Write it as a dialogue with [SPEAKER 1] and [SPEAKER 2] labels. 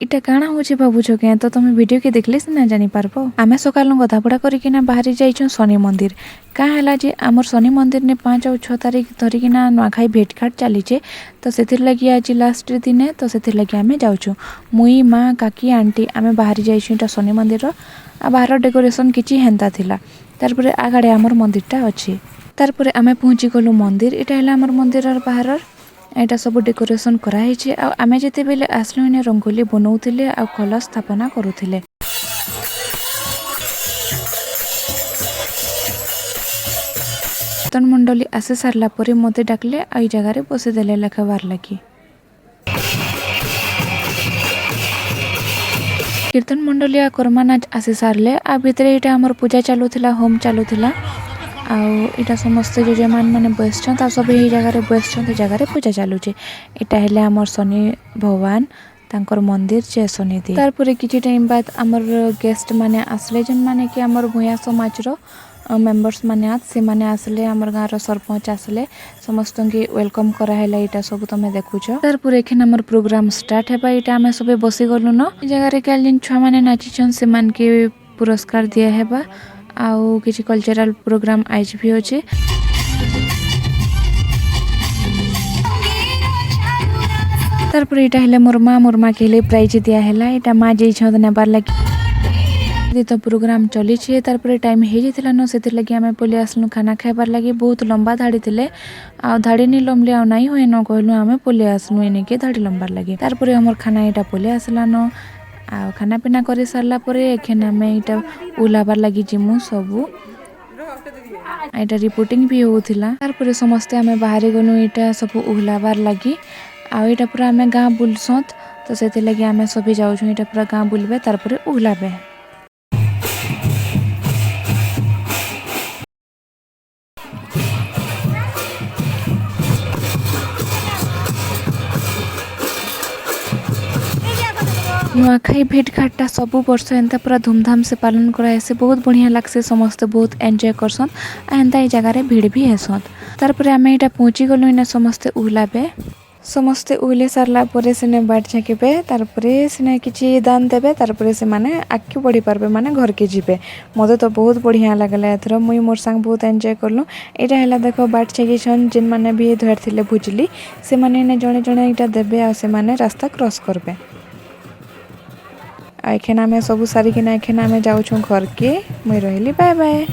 [SPEAKER 1] इटा काଣା होची भाबुछ के तो तुम वीडियो के देखले सिना जानी पारबो। आमे सकाल गधापड़ा करिकिना बाहरी जाइछन शनि मंदिर। का हैला जे आमर शनि मंदिर ने 5 और 6 तारीख धरिकिना नुआखाई भेटघाट चलीचे तो सेथिर लगी आज लास्ट दिने तो सेथिर लगी आमे जाउछु। मुई माँ काकी आंटी आमे बाहरी जाइछु इटा शनि मंदिर आ बाहर डेकोरेशन किछि हेंता थिला। तारपरे आगाडे आमर मंदिरटा अछि। तारपरे आमे पहुंची गलु मंदिर। इटा हैला आमर मंदिरर बाहर एटा सब डेकोरेशन कराई छे आ आमे जेते बेले आसलु ने रंगोली बनौथिले आ कलश स्थापना करूथिले। कीर्तन मंडली आसे सारला परे मते डाकले आ जगह रे बसे देले लखबार लगी। कीर्तन मंडली आ कर्मा नाच आसे सारले आ भितरे इटा हमर पूजा चालुथिला होम चालुथिला आउ इटा समस्त जजमान माने बसछन ता सब एही जगह रे बसछन ते जगह रे पूजा चालुचे। इटा हेले हमर शनि भगवान तांकर मंदिर जे शनि दी। तार परे किछि टाइम बाद हमर गेस्ट माने आसले जन माने कि हमर भुया समाज रो मेंबर्स माने आज से माने आसले हमर गाँव रो सरपंच आसले समस्त के वेलकम करा हैला। इटा सब तमे देखुछो। तार परे एखन हमर प्रोग्राम स्टार्ट हेबा। इटा हमें सबे बसी गलु न ई जगह रे काल जिन छुआ माने नाचिछन से मान के पुरस्कार दिया हेबा आउ किछि कल्चरल प्रोग्राम आज भी होचे। तारपर इटा हेले मोर माँ के लिए प्राइज दिया हैला। इटा माँ जे छ नेबार लगी तो प्रोग्राम चली छे। तारपर टाइम हे जेथिला न सेतिर लगी हमें पले आसलु खाना खाइबार लगी। बहुत लंबा धाड़ी थिले आ धाड़ी नि लंबले आ नाही होय न कहलु हमें पले आसलु एने के धाड़ी लंबार लगी। तारपर हमर खाना इटा पले आसला न आ खाना पीना करे सारला परे एखन हमें इटा उलाबार लगी जिमु सबु इटा रिपोर्टिंग भी होथिला। तारपर समस्त हमें बाहर गनु इटा सब उलाबार लगी आ इटा पूरा हमें गाँ बुलसत तो सेति लगी हमें सभी जाउछु इटा पूरा गाँ बुलबे तारपर उलाबे। नुआखाई भेटघाटा सबु वर्ष एंता पूरा धूमधाम से पालन कराए से बहुत बढ़िया लागसे। समस्त बहुत एंजॉय करसन आ एंता ई जगह रे भीड़ भी हेसन। तारपर हमें इटा पहुंची गलु इने समस्त उहलाबे। समस्ते उहले सारला परे सेने बाट झाँकेबे तारपरे सेने किछि दान देबे तारपरे से माने आगे बढ़ी पारबे माने घर के जिबे। मते तो बहुत बढ़िया लागला एथरो मुई मोर संग बहुत एंजॉय करलु। एटा हैला देखो बाट झाँकीछन जिन माने भी धर थिले बुझली से माने ने जणे जणे इटा देबे आ से माने रास्ता क्रॉस करबे। आ एखन हमें सब सारी किना एखन हमें जाउछु घर के मुई रहली बाय बाय।